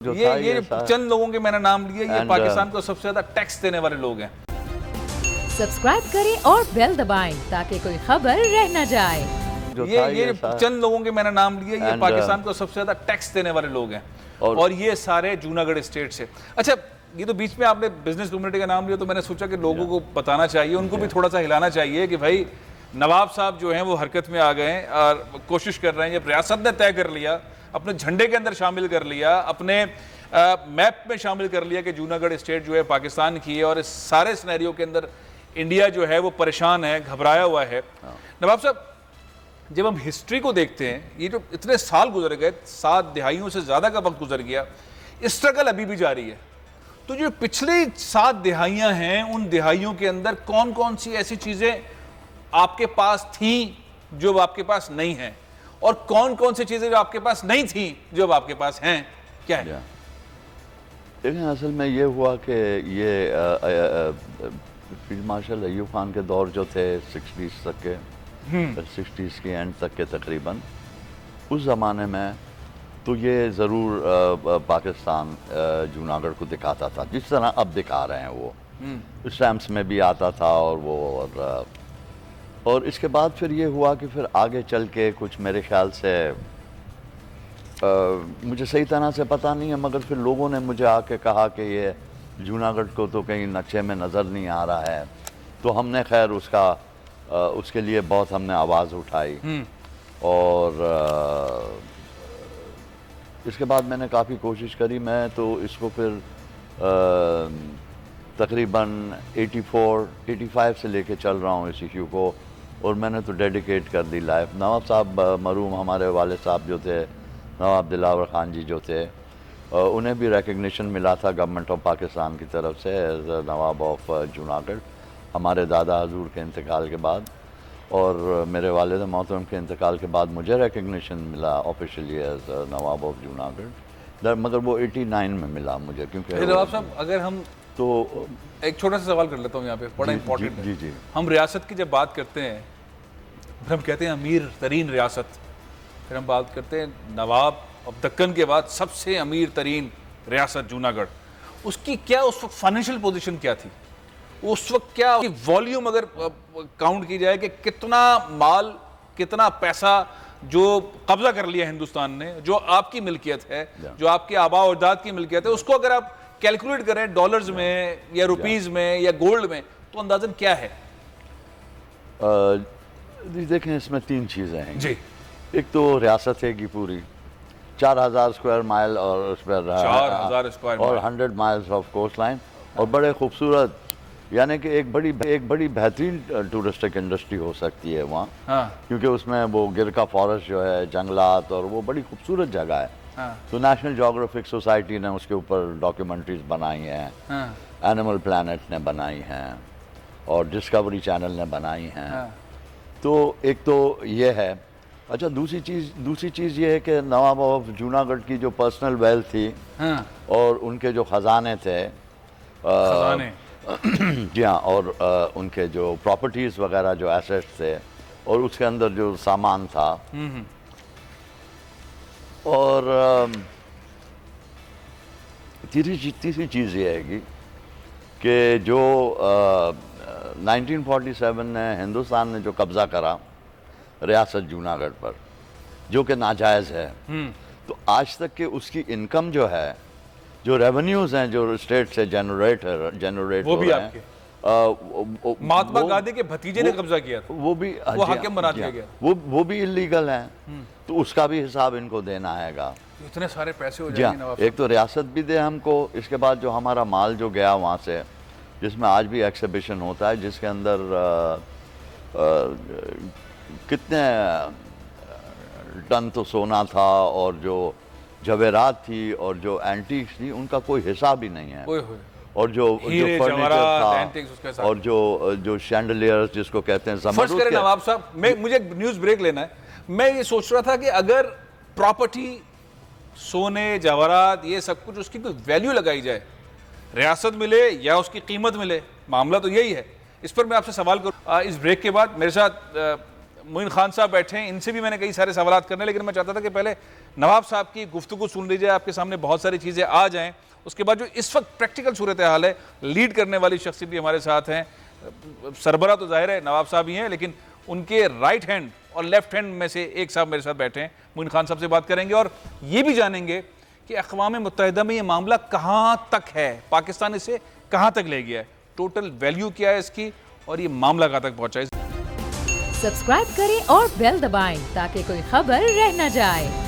ये चंद लोगों के मैंने नाम लिए, ये पाकिस्तान को सबसे ज्यादा टैक्स देने वाले लोग हैं। सब्सक्राइब करें और बेल दबाएं ताकि कोई खबर रह न जाए। ये चंद लोगों के मैंने नाम लिए, ये पाकिस्तान को सबसे ज्यादा टैक्स देने वाले लोग हैं और ये सारे जूनागढ़ स्टेट से। अच्छा, ये तो बीच में आपने बिजनेस कम्युनिटी का नाम लिया तो मैंने सोचा कि लोगों को बताना चाहिए, उनको भी थोड़ा सा हिलाना चाहिए कि भाई नवाब साहब जो हैं वो हरकत में आ गए हैं और कोशिश कर रहे हैं। जब रियासत ने तय कर लिया, अपने झंडे के अंदर शामिल कर लिया, अपने मैप में शामिल कर लिया कि जूनागढ़ स्टेट जो है पाकिस्तान की है और इस सारे सिनेरियो के अंदर इंडिया जो है वो परेशान है, घबराया हुआ है। नवाब साहब, जब हम हिस्ट्री को देखते हैं, ये जो इतने साल गुजर गए, 7 दहाइयों से ज़्यादा का वक्त गुजर गया, स्ट्रगल अभी भी जारी है। तो जो पिछली 7 दहाइयाँ हैं, उन दहाइयों के अंदर कौन कौन सी ऐसी चीज़ें आपके पास थी जो अब आपके पास नहीं हैं, और कौन कौन सी चीज़ें जो आपके पास नहीं थी जो अब आपके पास हैं, क्या है? देखें, असल में ये हुआ कि ये फील्ड मार्शल अय्यूब खान के दौर जो थे 60s तक के, 60s के एंड तक के तकरीबन, उस ज़माने में तो ये ज़रूर पाकिस्तान जूनागढ़ को दिखाता था जिस तरह अब दिखा रहे हैं वो। स्टैम्प्स में भी आता था और इसके बाद फिर ये हुआ कि फिर आगे चल के कुछ मेरे ख्याल से मुझे सही तरह से पता नहीं है, मगर फिर लोगों ने मुझे आके कहा कि ये जूनागढ़ को तो कहीं नक्शे में नज़र नहीं आ रहा है। तो हमने खैर उसके लिए बहुत हमने आवाज़ उठाई और इसके बाद मैंने काफ़ी कोशिश करी। मैं तो इसको फिर तकरीबन 85 से लेके चल रहा हूँ इस इशू को, और मैंने तो डेडिकेट कर दी लाइफ। नवाब साहब मरहूम हमारे वालिद साहब जो थे, नवाब दिलावर ख़ान जी जो थे, उन्हें भी रिकग्निशन मिला था गवर्नमेंट ऑफ पाकिस्तान की तरफ से एज नवाब ऑफ जूनागढ़ हमारे दादा हजूर के इंतकाल के बाद, और मेरे वालिद मोहतरम के इंतकाल के बाद मुझे रिकग्निशन मिला officially as Nawab of Junagadh, मगर वो 89 में मिला मुझे। क्योंकि नवाब साहब, अगर हम तो एक छोटा सा सवाल कर लेता हूँ यहाँ पे, बड़ा इंपॉर्टेंट है। जी। हम रियासत की जब बात करते हैं, फिर हम कहते हैं अमीर तरीन रियासत, फिर हम बात करते हैं नवाब अब दक्कन के बाद सबसे अमीर तरीन रियासत जूनागढ़। उसकी क्या उस वक्त फाइनेंशियल पोजीशन क्या थी? उस वक्त क्या वॉल्यूम अगर काउंट की जाए कि कितना माल, कितना पैसा जो कब्जा कर लिया हिंदुस्तान ने, जो आपकी मिल्कियत है, जो आपके आबा और अजदाद की मिल्कियत है, उसको अगर आप कैलकुलेट करें डॉलर्स में या रुपीस में या गोल्ड में, तो अंदाजन क्या है? देखें, इसमें 3 चीज़ें हैं जी। एक तो रियासत है कि पूरी 4000 स्क्वायर माइल और उस पर 4000 स्क्वायर और 100 माइल्स ऑफ कोस्ट लाइन, और बड़े खूबसूरत, यानी कि एक बड़ी बेहतरीन टूरिस्टिक इंडस्ट्री हो सकती है वहाँ। क्योंकि उसमें वो गिरका फॉरेस्ट जो है, जंगलात, और वो बड़ी खूबसूरत जगह है। तो नेशनल जोग्राफिक सोसाइटी ने उसके ऊपर डॉक्यूमेंट्रीज बनाई हैं, एनिमल प्लैनेट ने बनाई हैं, और डिस्कवरी चैनल ने बनाई हैं। तो एक तो ये है। अच्छा, दूसरी चीज़ ये है कि नवाब ऑफ जूनागढ़ की जो पर्सनल वेल्थ थी और उनके जो ख़जाने थे, जी हाँ, और उनके जो प्रॉपर्टीज़ वगैरह, जो एसेट्स थे, और उसके अंदर जो सामान था, और तीसरी चीज़ ये है कि जो 1947 ने हिंदुस्तान ने जो कब्ज़ा करा रियासत जूनागढ़ पर, जो कि नाजायज़ है, तो आज तक के उसकी इनकम जो है, जो रेवेन्यूज़ हैं जो स्टेट से जनरेट वो भी आपके महात्मा गांधी के भतीजे ने कब्जा किया था, वो भी हाकिम बना दिया गया, वो भी इलीगल है। तो उसका भी हिसाब इनको देना हैगा। इतने सारे पैसे हो जाएंगे। एक तो रियासत भी दे हमको, इसके बाद जो हमारा माल जो गया वहाँ से, जिसमें आज भी एक्सिबिशन होता है, जिसके अंदर कितने टन तो सोना था, और जो जवेरात थी, और जो एंटीक्स थी, उनका कोई हिसाब ही नहीं है। और जो फर्नीचर था, और जो शैंडलियर्स जिसको कहते हैं, फर्स्ट करें नवाब साहब, मुझे न्यूज़ ब्रेक लेना है। मैं ये सोच रहा था कि अगर प्रॉपर्टी, सोने, जवाहरात, ये सब कुछ, उसकी कोई वैल्यू लगाई जाए, रियासत मिले या उसकी कीमत मिले, मामला तो यही है। इस पर मैं आपसे सवाल करूँ इस ब्रेक के बाद। मेरे साथ मोइन खान साहब बैठे हैं, इनसे भी मैंने कई सारे सवाल करने, लेकिन मैं चाहता था कि पहले नवाब साहब की गुफ्तगू सुन लीजिए, आपके सामने बहुत सारी चीज़ें आ जाएं, उसके बाद जो इस वक्त प्रैक्टिकल सूरत हाल है, लीड करने वाली शख्सियत भी हमारे साथ हैं। सरबरा तो जाहिर है नवाब साहब ही हैं, लेकिन उनके राइट हैंड और लेफ्ट हैंड में से एक साहब मेरे साथ बैठे हैं। मोइन खान साहब से बात करेंगे और ये भी जानेंगे कि अक़वाम मुत्तहिदा में ये मामला कहाँ तक है, पाकिस्तान इसे कहाँ तक ले गया है, टोटल वैल्यू क्या है इसकी, और ये मामला कहाँ तक पहुँचा है। सब्सक्राइब करें और बेल दबाएं ताकि कोई खबर रह न जाए।